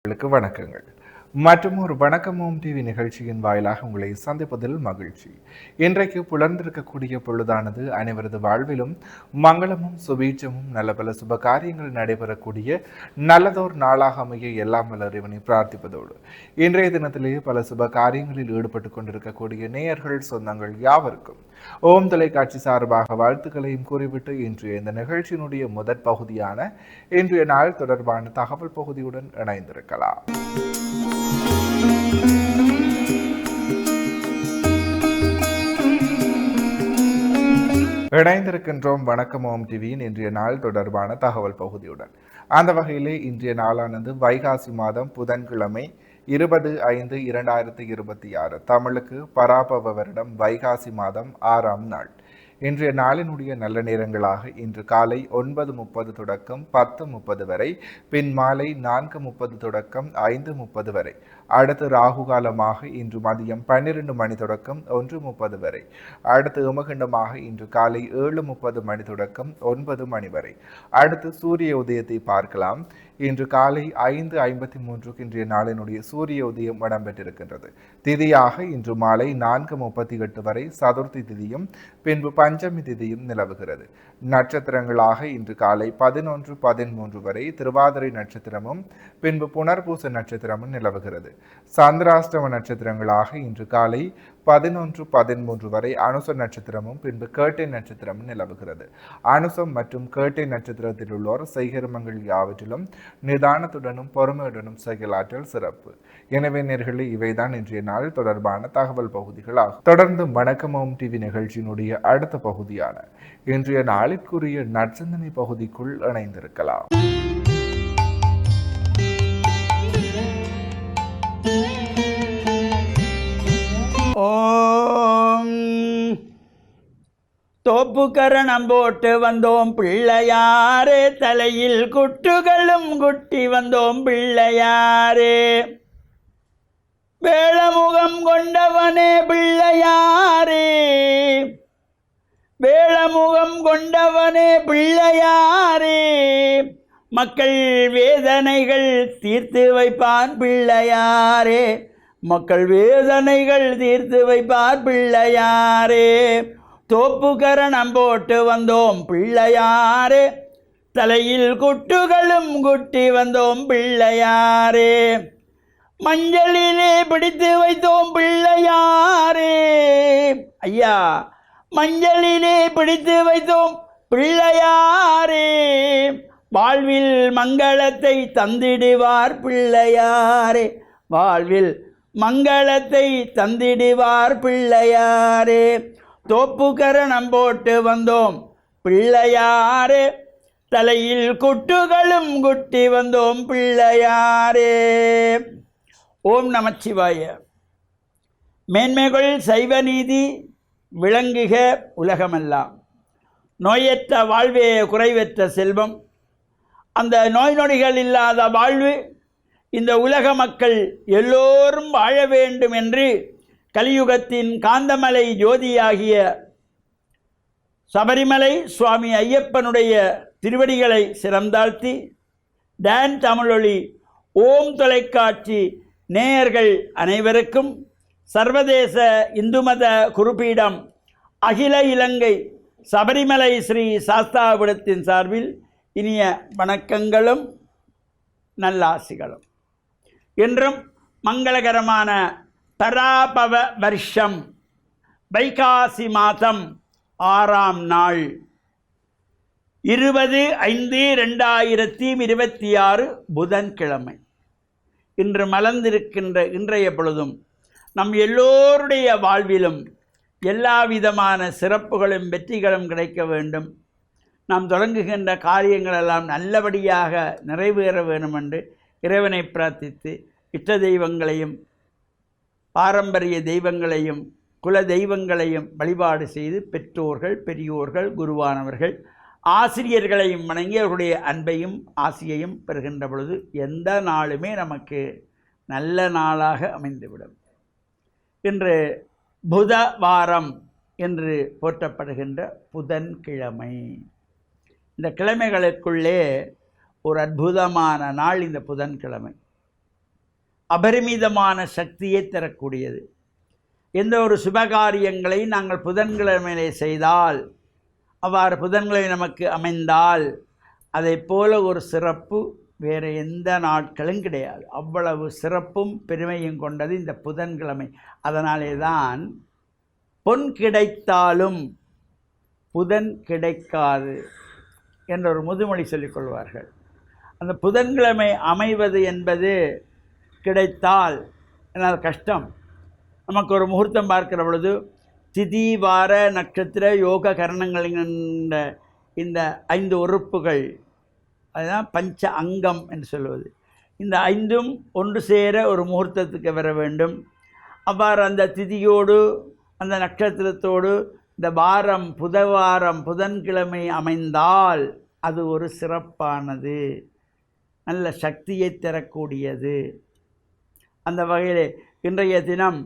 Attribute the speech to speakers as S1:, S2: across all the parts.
S1: வணக்கங்கள் மற்றும் ஒரு வணக்கமும் டிவி நிகழ்ச்சியின் வாயிலாக உங்களை சந்திப்பதில் மகிழ்ச்சி. இன்றைக்கு புலர்ந்திருக்கக்கூடிய பொழுதானது அனைவரது வாழ்விலும் மங்களமும் சுபீட்சமும் நல்ல பல சுப காரியங்கள் நடைபெறக்கூடிய நல்லதோர் நாளாக அமைய எல்லாம் வல்ல இறைவனை பிரார்த்திப்பதோடு இன்றைய தினத்திலேயே பல சுப காரியங்களில் ஈடுபட்டு கொண்டிருக்கக்கூடிய நேயர்கள் சொந்தங்கள் யாவருக்கும் ஓம் தொலைக்காட்சி சார்பாக வாழ்த்துக்களையும் கூறிவிட்டு இன்றைய இந்த நிகழ்ச்சியினுடைய முதற் பகுதியான இன்றைய நாள் தொடர்பான தகவல் பகுதியுடன் இணைந்திருக்கலாம். இணைந்திருக்கின்றோம் வணக்கம் ஓம் டிவியின் இன்றைய நாள் தொடர்பான தகவல் பகுதியுடன். அந்த வகையிலே இன்றைய நாளானது வைகாசி மாதம் புதன்கிழமை 20/5/2026 தமிழுக்கு பராபவ வருடம் வைகாசி மாதம் 6ஆம் நாள். இன்றைய நாளினுடைய நல்ல நேரங்களாக இன்று காலை 9:30 தொடக்கம் 10:30 வரை, பின் மாலை 4:30 தொடக்கம் 5:30 வரை, அடுத்து ராகு காலமாக இன்று மதியம் 12 மணி தொடக்கம் 1:30 வரை, அடுத்து யமகண்டமாக இன்று காலை 7:30 மணி தொடக்கம் 9 மணி வரை, அடுத்து சூரிய உதயத்தை பார்க்கலாம். இன்று காலை 5:53 இன்றைய நாளினுடைய சூரிய உதயம் இடம்பெற்றிருக்கின்றது. திதியாக இன்று மாலை 4:38 வரை சதுர்த்தி திதியும் பின்பு பஞ்சமி திதியும் நிலவுகிறது. நட்சத்திரங்களாக இன்று காலை 11:13 வரை திருவாதிரை நட்சத்திரமும் பின்பு புனர்பூச நட்சத்திரமும் நிலவுகிறது. சந்திராஷ்டம நட்சத்திரங்களாக இன்று காலை 11:13 வரை அனுச நட்சத்திரமும் பின்பு கேட்டை நட்சத்திரமும் நிலவுகிறது. அனுசம் மற்றும் கேட்டை நட்சத்திரத்தில் உள்ளோர் செய்கர்மங்கள் யாவற்றிலும் நிதானத்துடனும் பொறுமையுடனும் செயலாற்றல் சிறப்பு. எனவே நேர்களே, இவைதான் இன்றைய நாள் தொடர்பான தகவல் பகுதிகளாகும். தொடர்ந்து வணக்கமும் டிவி நிகழ்ச்சியினுடைய அடுத்த பகுதியான இன்றைய நாளிற்குரிய நற்சிந்தனை பகுதிக்குள் இணைந்திருக்கலாம்.
S2: ஓம் தோப்புக்கரணம் போட்டு வந்தோம் பிள்ளையாரே, தலையில் குட்டுகளும் குட்டி வந்தோம் பிள்ளையாரே, வேளமுகம் கொண்டவனே பிள்ளையாரே, வேளமுகம் கொண்டவனே பிள்ளையாரே, மக்கள் வேதனைகள் தீர்த்து வைப்பான் பிள்ளையாரே, மக்கள் வேதனைகள் தீர்த்து வைப்பார் பிள்ளையாரே. தோப்புக்கரணம் போட்டு வந்தோம் பிள்ளையாரே, தலையில் குட்டுகளும் குட்டி வந்தோம் பிள்ளையாரே, மஞ்சளிலே பிடித்து வைத்தோம் பிள்ளையாரே, ஐயா மஞ்சளிலே பிடித்து வைத்தோம் பிள்ளையாரே, வாழ்வில் மங்களத்தை தந்திடுவார் பிள்ளையாரே, வாழ்வில் மங்களத்தை தந்திடுவார் பிள்ளையாரே. தோப்புக்கரணம் போட்டு வந்தோம் பிள்ளையாரே, தலையில் குட்டுகளும் குட்டி வந்தோம் பிள்ளையாரே. ஓம் நமச்சிவாய. மேன்மைகள் சைவ நீதி விளங்குக உலகமெல்லாம். நோயற்ற வாழ்வே குறைவற்ற செல்வம். அந்த நோய் நொடிகள் இல்லாத வாழ்வு இந்த உலக மக்கள் எல்லோரும் வாழ வேண்டும் என்று கலியுகத்தின் காந்தமலை ஜோதியாகிய சபரிமலை சுவாமி ஐயப்பனுடைய திருவடிகளை சிறந்தாழ்த்தி டான் தமிழொலி ஓம் தொலைக்காட்சி நேயர்கள் அனைவருக்கும் சர்வதேச இந்து மத குருபீடம் அகில இலங்கை சபரிமலை ஸ்ரீ சாஸ்தாபுரத்தின் சார்பில் இனிய வணக்கங்களும் நல்லாசிகளும். என்றும் மங்களகரமான பராபவ வருஷம் வைகாசி மாதம் 6ஆம் நாள் 20/5/2026 புதன்கிழமை. இன்று மலர்ந்திருக்கின்ற இன்றைய பொழுதும் நம் எல்லோருடைய வாழ்விலும் எல்லா விதமான சிறப்புகளும் வெற்றிகளும் கிடைக்க வேண்டும். நாம் தொடங்குகின்ற காரியங்களெல்லாம் நல்லபடியாக நிறைவேற வேண்டும் என்று இறைவனை பிரார்த்தித்து இஷ்ட தெய்வங்களையும் பாரம்பரிய தெய்வங்களையும் குல தெய்வங்களையும் வழிபாடு செய்து பெற்றோர்கள் பெரியோர்கள் குருவானவர்கள் ஆசிரியர்களையும் வணங்கி அவர்களுடைய அன்பையும் ஆசியையும் பெறுகின்ற பொழுது எந்த நாளுமே நமக்கு நல்ல நாளாக அமைந்துவிடும். இன்று புத வாரம் என்று போற்றப்படுகின்ற புதன்கிழமை. இந்த கிழமைகளுக்குள்ளே ஒரு அற்புதமான நாள் இந்த புதன்கிழமை. அபரிமிதமான சக்தியை தரக்கூடியது. எந்த ஒரு சுபகாரியங்களை நாங்கள் புதன்கிழமையிலே செய்தால், அவ்வாறு புதன்கிழமை நமக்கு அமைந்தால், அதை போல ஒரு சிறப்பு வேறு எந்த நாட்களும் கிடையாது. அவ்வளவு சிறப்பும் பெருமையும் கொண்டது இந்த புதன்கிழமை. அதனாலே தான் பொன் கிடைத்தாலும் புதன் கிடைக்காது என்ற ஒரு முதுமொழி சொல்லிக் கொள்வார்கள். அந்த புதன்கிழமை அமைவது என்பது கிடைத்தால் என்னால் கஷ்டம். நமக்கு ஒரு முகூர்த்தம் பார்க்கிற பொழுது திதி, வார, நட்சத்திர, யோக கரணங்கள் என்ற இந்த 5 உறுப்புகள், அதுதான் பஞ்ச அங்கம் என்று சொல்வது. இந்த 5ம் ஒன்று சேர ஒரு முகூர்த்தத்துக்கு வர வேண்டும். அவ்வாறு அந்த திதியோடு அந்த நட்சத்திரத்தோடு இந்த வாரம் புதவாரம் புதன்கிழமை அமைந்தால் அது ஒரு சிறப்பானது, நல்ல சக்தியை தரக்கூடியது. அந்த வகையிலே இன்றைய தினம்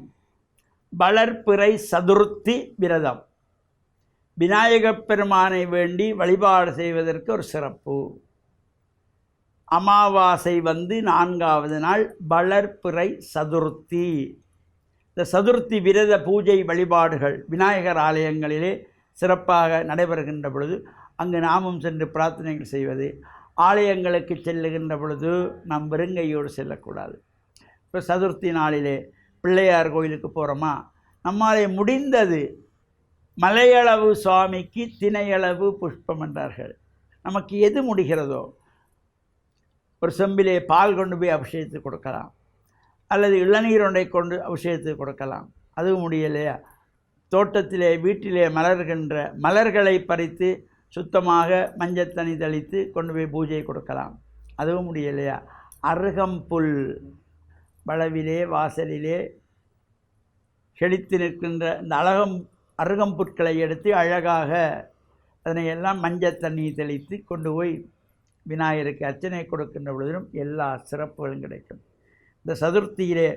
S2: வளர்பிறை சதுர்த்தி விரதம், விநாயகப் பெருமானை வேண்டி வழிபாடு செய்வதற்கு ஒரு சிறப்பு. அமாவாசை வந்து 4வது நாள் வளர்பிறை சதுர்த்தி. இந்த சதுர்த்தி விரத பூஜை வழிபாடுகள் விநாயகர் ஆலயங்களிலே சிறப்பாக நடைபெறுகின்ற பொழுது அங்கு நாமும் சென்று பிரார்த்தனைகள் செய்வது. ஆலயங்களுக்கு செல்லுகின்ற பொழுது நாம் வெறுங்கையோடு செல்லக்கூடாது. இப்போ சதுர்த்தி நாளிலே பிள்ளையார் கோயிலுக்கு போகிறோமா, நம்மாலே முடிந்தது மலையளவு சுவாமிக்கு தினையளவு புஷ்பம் என்றார்கள். நமக்கு எது முடிகிறதோ, ஒரு செம்பிலே பால் கொண்டு போய் அபிஷேகத்துக்கு கொடுக்கலாம், அல்லது இளநீர் ஒன்றை கொண்டு அபிஷேகத்துக்கு கொடுக்கலாம். அதுவும் முடியலையா, தோட்டத்திலே வீட்டிலே மலர்கின்ற மலர்களை பறித்து சுத்தமாக மஞ்சத்தண்ணி தெளித்து கொண்டு போய் பூஜை கொடுக்கலாம். அதுவும் முடியலையா, அருகம்புல் வளவிலே வாசலிலே செழித்து நிற்கின்ற இந்த அருகம்புற்களை எடுத்து அழகாக அதனை எல்லாம் மஞ்சள் தண்ணி தெளித்து கொண்டு போய் விநாயகருக்கு அர்ச்சனை கொடுக்கின்ற பொழுதிலும் எல்லா சிறப்புகளும் கிடைக்கும். இந்த சதுர்த்தியிலே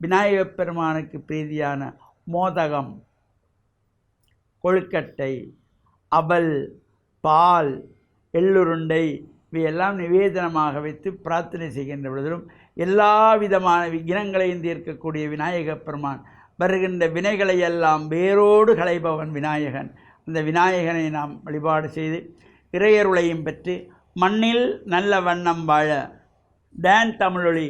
S2: விநாயகப் பெருமானுக்கு பிரீதியான மோதகம், கொழுக்கட்டை, அவல், பால், எள்ளுருண்டை இவையெல்லாம் நிவேதனமாக வைத்து பிரார்த்தனை செய்கின்ற பொழுதிலும் எல்லா விதமான விக்னங்களையும் தீர்க்கக்கூடிய விநாயகப் பெருமான், வருகின்ற வினைகளை எல்லாம் வேரோடு களைபவன் விநாயகன். அந்த விநாயகனை நாம் வழிபாடு செய்து இறையருளையும் பெற்று மண்ணில் நல்ல வண்ணம் வாழ டான் தமிழொலி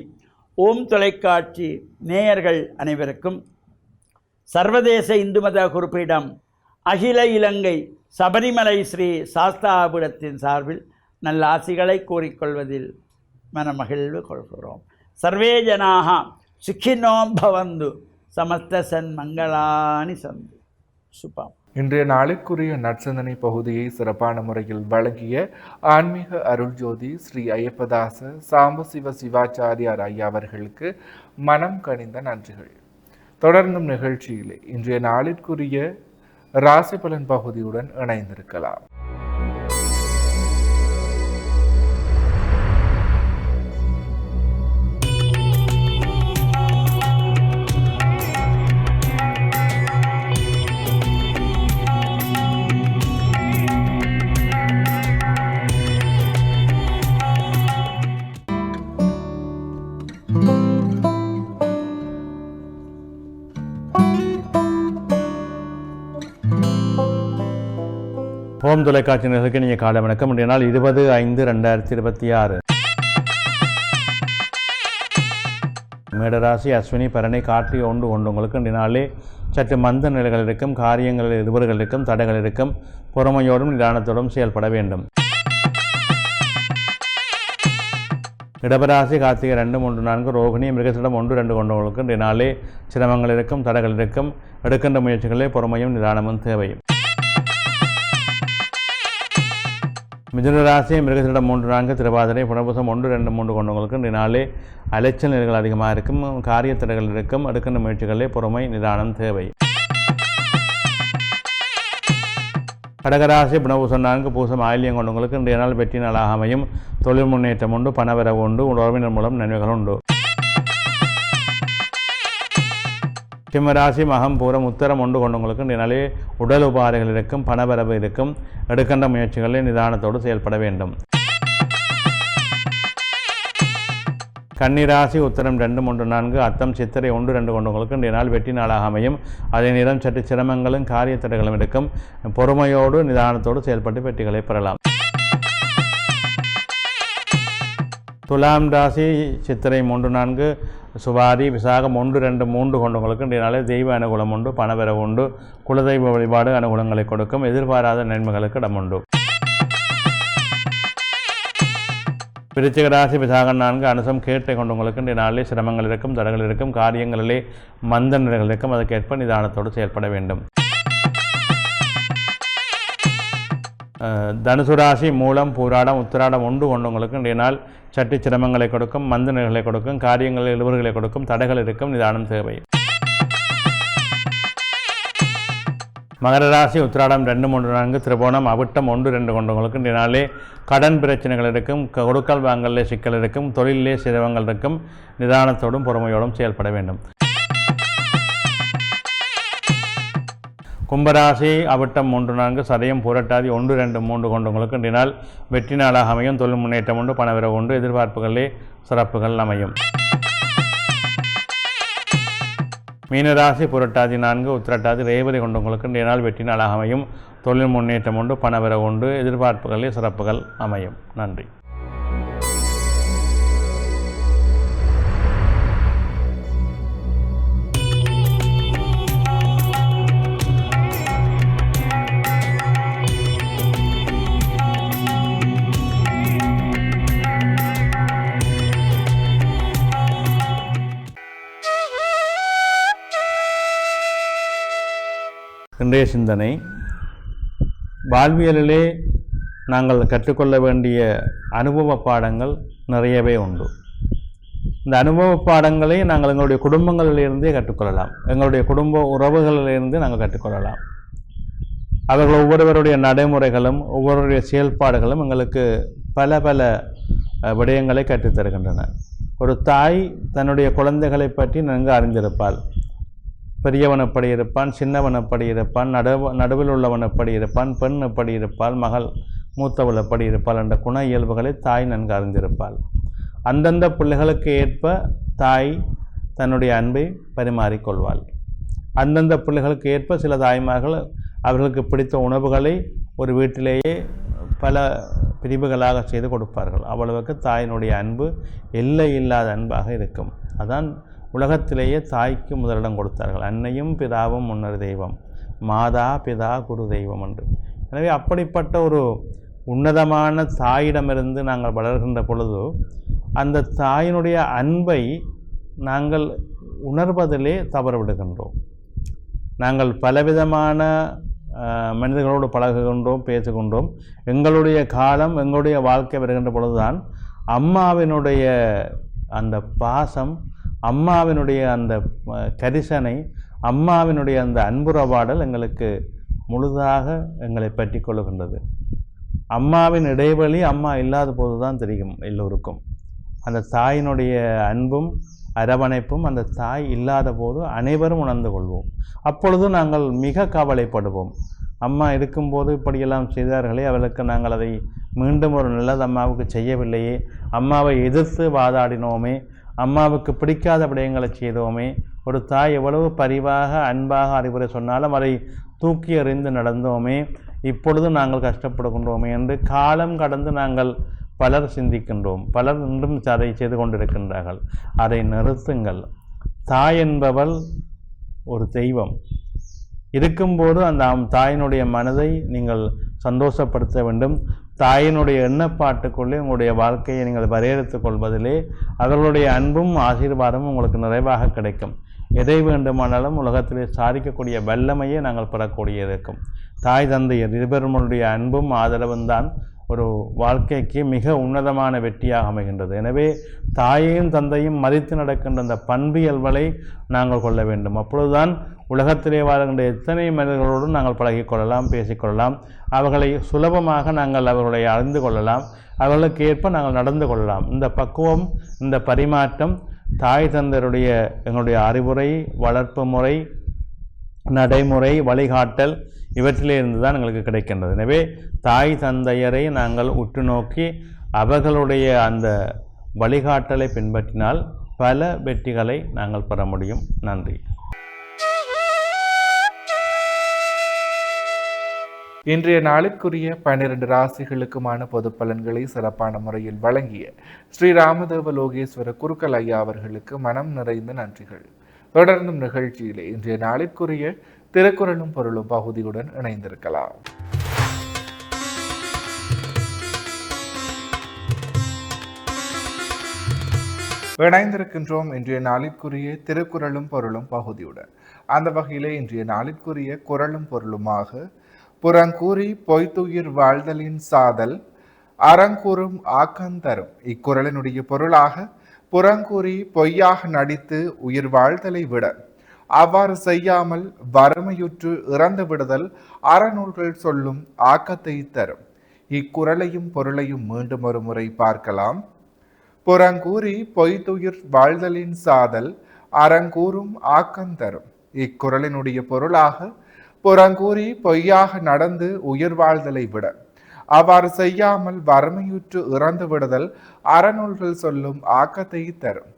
S2: ஓம் தொலைக்காட்சி நேயர்கள் அனைவருக்கும் சர்வதேச இந்து மத குறிப்பீடம் அகில இலங்கை சபரிமலை ஸ்ரீ சாஸ்தாபுரத்தின் சார்பில் நல்ல ஆசிகளை கூறிக்கொள்வதில் மனமகிழ்வு கொள்கிறோம். சர்வே ஜனாக சுக்கினோம் பவந்து சமஸ்த சன்மங்களானி சந்து. சுபம்.
S1: இன்றைய நாளுக்குரிய நற்சிந்தனை பகுதியை சிறப்பான முறையில் வழங்கிய ஆன்மீக அருள்ஜோதி ஸ்ரீ ஐயப்பதாச சாம்பசிவ சிவாச்சாரியார் ஐயா அவர்களுக்கு மனம் கனிந்த நன்றிகள். தொடர்ந்தும் நிகழ்ச்சியிலே இன்றைய நாளிற்குரிய ராசி பலன் பகுதியுடன் இணைந்திருக்கலாம்.
S3: ஓம் தொலைக்காட்சி நேயர்களுக்கு நீங்கள் காலை வணக்கம். இன்றைய நாள் 20/5/2026. மேடராசி, அஸ்வினி, பரணி, கார்த்திகை ஒன்று உங்களுக்கு இன்றைய நாளே சற்று மந்த நிலைகள் இருக்கும். காரியங்களில் எதிர்வுகள் இருக்கும், தடைகள் இருக்கும். பொறுமையோடும் நிதானத்தோடும் செயல்பட வேண்டும். இடபராசி, கார்த்திகை 2, 3, 4, ரோகிணி, மிருகசிடம் 1, 2 கொண்டவங்களுக்கு இன்றைய நாளே சிரமங்கள் இருக்கும், தடைகள் இருக்கும். எடுக்கின்ற முயற்சிகளே பொறுமையும் நிதானமும் தேவை. மிதுனராசி, மிருகசிடம் 3, 4, திருவாதிரை, புனர்பூசம் 1, 2, 3 கொண்டவங்களுக்கு இன்றைய நாளே அலைச்சல் நிலைகள் அதிகமாக இருக்கும், காரிய தடைகள் இருக்கும். எடுக்கின்ற முயற்சிகளே பொறுமை நிதானம் தேவை. கடகராசி, புனர்பூசம் 4, பூசம், ஆயில்யம் கொண்டவங்களுக்கு இன்றைய நாள் வெற்றி நாளாக அமையும். தொழில் முன்னேற்றம் உண்டு, பணவரவு உண்டு, உறவினர் மூலம் நன்மைகள் உண்டு. சிம்மராசி, மகம், பூரம், உத்தரம் 1 கொண்டவங்களுக்கு இன்றைய நாளே உடல் உபாதைகள் இருக்கும், பணவரவு இருக்கும். எடுக்கின்ற முயற்சிகளில் நிதானத்தோடு செயல்பட வேண்டும். கன்னிராசி உத்தரம் 2, 3, 4, அத்தம் சித்திரை 1, 2 கொண்டவங்களுக்கு இன்றைய நாள் வெற்றி நாளாக அமையும். அதே நேரம் சற்று சிரமங்களும் காரிய தடைகளும் இருக்கும். பொறுமையோடு நிதானத்தோடு செயல்பட்டு வெற்றிகளை பெறலாம். துலாம் ராசி சித்திரை 3, 4, சுவாதி விசாகம் 1, 2, 3 கொண்டவங்களுக்கு இன்றைய நாளில் தெய்வ அனுகூலம் உண்டு, பணவரவு உண்டு, குலதெய்வ வழிபாடு அனுகூலங்களை கொடுக்கும், எதிர்பாராத நன்மைகளுக்கு இடம் உண்டு. விருச்சிக ராசி விசாகம் 4, அனுசம் கேட்டை கொண்டவங்களுக்கு இன்றைய நாளிலே சிரமங்கள் இருக்கும், தடைகள் இருக்கும், காரியங்களிலே மந்த நிலைகள் இருக்கும். அதற்கேற்ப நிதானத்தோடு செயல்பட வேண்டும். தனுசு ராசி மூலம் பூராடம் உத்திராடம் 1 கொண்டவங்களுக்கு இன்றைய நாள் சற்று சிரமங்களை கொடுக்கும், மந்த நிலைகளை கொடுக்கும், காரியங்களில் இழுவர்களை கொடுக்கும், தடைகள் இருக்கும், நிதானம் தேவை. மகர ராசி உத்திராடம் 2, 3, 4, திருவோணம் அவிட்டம் 1, 2 கொண்டவங்களுக்கு இன்றைய நாளே கடன் பிரச்சனைகள் இருக்கும், கொடுக்கல் வாங்கலே சிக்கல் இருக்கும், தொழிலே சிரமங்கள் இருக்கும், நிதானத்தோடும் பொறுமையோடும் செயல்பட வேண்டும். கும்பராசி அவிட்டம் 3, 4, சதயம் புரட்டாதி 1, 2, 3 கொண்டவங்களுக்கு இன்றைய நாள் வெற்றி நாளாக அமையும். தொழில் முன்னேற்றம் உண்டு, பணவரவு உண்டு, எதிர்பார்ப்புகளே சிறப்புகள் அமையும். மீனராசி புரட்டாதி 4, உத்திரட்டாதி ரேவதி கொண்டவங்களுக்கு இன்றைய நாள் வெற்றி நாளாக அமையும். தொழில் முன்னேற்றம் உண்டு, பணவரவு உண்டு, எதிர்பார்ப்புகளே சிறப்புகள் அமையும். நன்றி. இன்றைய சிந்தனை, வாழ்வியலிலே நாங்கள் கற்றுக்கொள்ள வேண்டிய அனுபவ பாடங்கள் நிறையவே உண்டு. இந்த அனுபவ பாடங்களை நாங்கள் எங்களுடைய குடும்பங்களிலிருந்தே கற்றுக்கொள்ளலாம், எங்களுடைய குடும்ப உறவுகளிலிருந்து நாங்கள் கற்றுக்கொள்ளலாம். அவர்கள் ஒவ்வொருவருடைய நடைமுறைகளும் ஒவ்வொருவருடைய செயல்பாடுகளும் எங்களுக்கு பல பல விடயங்களை கற்றுத்தருகின்றன. ஒரு தாய் தன்னுடைய குழந்தைகளை பற்றி நன்கு அறிந்திருப்பாள். பெரியவன் எப்படி இருப்பான், சின்னவன் எப்படி இருப்பான், நடுவில் உள்ளவன் எப்படி இருப்பான், பெண் எப்படி இருப்பாள், மகள் மூத்தவள் எப்படி இருப்பாள் என்ற குண இயல்புகளை தாய் நன்கு அறிந்திருப்பாள். அந்தந்த பிள்ளைகளுக்கு ஏற்ப தாய் தன்னுடைய அன்பை பரிமாறிக்கொள்வாள். அந்தந்த பிள்ளைகளுக்கு ஏற்ப சில தாய்மார்கள் அவர்களுக்கு பிடித்த உணவுகளை ஒரு வீட்டிலேயே பல பிரிவுகளாக செய்து கொடுப்பார்கள். அவ்வளவுக்கு தாயினுடைய அன்பு எல்லை இல்லாத அன்பாக இருக்கும். அதான் உலகத்திலேயே தாய்க்கு முதலிடம் கொடுத்தார்கள். அன்னையும் பிதாவும் முன்னர் தெய்வம், மாதா பிதா குரு தெய்வம் என்று. எனவே அப்படிப்பட்ட ஒரு உன்னதமான தாயிடமிருந்து நாங்கள் வளர்கின்ற பொழுது அந்த தாயினுடைய அன்பை நாங்கள் உணர்வதிலே தவறுவிடுகின்றோம். நாங்கள் பலவிதமான மனிதர்களோடு பழகுகின்றோம், பேசுகின்றோம். எங்களுடைய காலம், எங்களுடைய வாழ்க்கை வருகின்ற பொழுதுதான் அம்மாவினுடைய அந்த பாசம், அம்மாவினுடைய அந்த கரிசனை, அம்மாவினுடைய அந்த அன்புறவாடல் எங்களுக்கு முழுதாக எங்களை பற்றி கொள்ளுகின்றது. அம்மாவின் இடைவெளி அம்மா இல்லாத போது தான் தெரியும் எல்லோருக்கும். அந்த தாயினுடைய அன்பும் அரவணைப்பும் அந்த தாய் இல்லாத போது அனைவரும் உணர்ந்து கொள்வோம். அப்பொழுது நாங்கள் மிக கவலைப்படுவோம். அம்மா இருக்கும்போது இப்படியெல்லாம் செய்தார்களே, அவளுக்கு நாங்கள் அதை மீண்டும் ஒரு நல்லது அம்மாவுக்கு செய்யவில்லையே, அம்மாவை எதிர்த்து வாதாடினோமே, அம்மாவுக்கு பிடிக்காத விடயங்களை செய்தோமே, ஒரு தாய் எவ்வளவு பரிவாக அன்பாக அறிவுரை சொன்னாலும் அதை தூக்கி எறிந்து நடந்தோமே, இப்பொழுது நாங்கள் கஷ்டப்படுகின்றோமே என்று காலம் கடந்து நாங்கள் பலர் சிந்திக்கின்றோம். பலர் இன்றும் அதை செய்து கொண்டிருக்கின்றார்கள். அதை நிறுத்துங்கள். தாய் என்பவள் ஒரு தெய்வம். இருக்கும்போது அந்த தாயினுடைய மனதை நீங்கள் சந்தோஷப்படுத்த வேண்டும். தாயினுடைய எண்ணப்பாட்டுக்குள்ளே உங்களுடைய வாழ்க்கையை நீங்கள் வரையறுத்துக் கொள்வதிலே அவர்களுடைய அன்பும் ஆசீர்வாதமும் உங்களுக்கு நிறைவாக கிடைக்கும். எதை வேண்டுமானாலும் உலகத்திலே சாதிக்கக்கூடிய வல்லமையை நாங்கள் பெறக்கூடிய இருக்கும். தாய் தந்தையர் இருவருடைய அன்பும் ஆதரவும் தான் ஒரு வாழ்க்கைக்கு மிக உன்னதமான வெற்றியாக அமைகின்றது. எனவே தாயையும் தந்தையும் மதித்து நடக்கின்ற அந்த பண்பியல்களை நாங்கள் கொள்ள வேண்டும். அப்பொழுதுதான் உலகத்திலே வாழ்கின்ற எத்தனை மனிதர்களோடும் நாங்கள் பழகிக்கொள்ளலாம், பேசிக்கொள்ளலாம். அவர்களை சுலபமாக நாங்கள் அவர்களை அறிந்து கொள்ளலாம். அவர்களுக்கு ஏற்ப நாங்கள் நடந்து கொள்ளலாம். இந்த பக்குவம், இந்த பரிமாற்றம் தாய் தந்தையருடைய எங்களுடைய அறிவுரை, வளர்ப்பு முறை, நடைமுறை, வழிகாட்டல் இவற்றிலே இருந்து தான் எங்களுக்கு கிடைக்கின்றது. எனவே தாய் தந்தையரை நாங்கள் உற்று நோக்கி அவர்களுடைய அந்த வழிகாட்டலை பின்பற்றினால் பல வெற்றிகளை நாங்கள் பெற முடியும். நன்றி.
S1: இன்றைய நாளுக்குரிய 12 ராசிகளுக்குமான பொது பலன்களை சிறப்பான முறையில் வழங்கிய ஸ்ரீ ராமதேவ லோகேஸ்வர குருக்கள் ஐயா அவர்களுக்கு மனம் நிறைந்த நன்றிகள். தொடர்ந்தும் நிகழ்ச்சியிலே இன்றைய நாளிற்குரிய திருக்குறளும் பொருளும் பகுதியுடன் இணைந்திருக்கலாம். இணைந்திருக்கின்றோம் இன்றைய நாளிற்குரிய திருக்குறளும் பொருளும் பகுதியுடன். அந்த வகையிலே இன்றைய நாளிற்குரிய குறளும் பொருளுமாக புறங்கூறி பொய்த்துயிர் வாழ்தலின் சாதல் அறங்கூறும் ஆக்கந்தரும். இக்குறளினுடைய பொருளாக புறங்கூறி பொய்யாக நடித்து உயிர் வாழ்தலை விட அவ்வாறு செய்யாமல் வறுமையுற்று இறந்து விடுதல் அறநூல்கள் சொல்லும் ஆக்கத்தை தரும். இக்குறளையும் பொருளையும் மீண்டும் ஒரு முறை பார்க்கலாம். புறங்கூறி பொய்த்துயிர் வாழ்தலின் சாதல் அறங்கூறும் ஆக்கந்தரும். இக்குறளினுடைய பொருளாக புறங்கூறி பொய்யாக நடந்து உயிர் வாழ்தலை விட அவ்வாறு செய்யாமல் வறுமையுற்று இறந்து விடுதல் அறநூல்கள் சொல்லும் ஆக்கத்தை தரும்.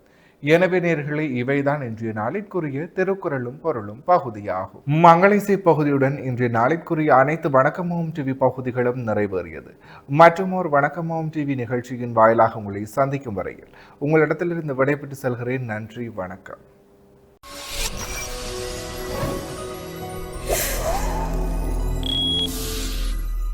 S1: எனவே நேர்களே, இவைதான் இன்றைய நாளிற்குரிய திருக்குறளும் பொருளும் பகுதியாகும். மங்களேசை பகுதியுடன் இன்றைய நாளிற்குரிய அனைத்து வணக்கமோம் டிவி பகுதிகளும் நிறைவேறியது. மற்றுமோர் வணக்கமோம் டிவி நிகழ்ச்சியின் வாயிலாக உங்களை சந்திக்கும் வரையில் உங்களிடத்திலிருந்து விடைபெற்று செல்கிறேன். நன்றி, வணக்கம்.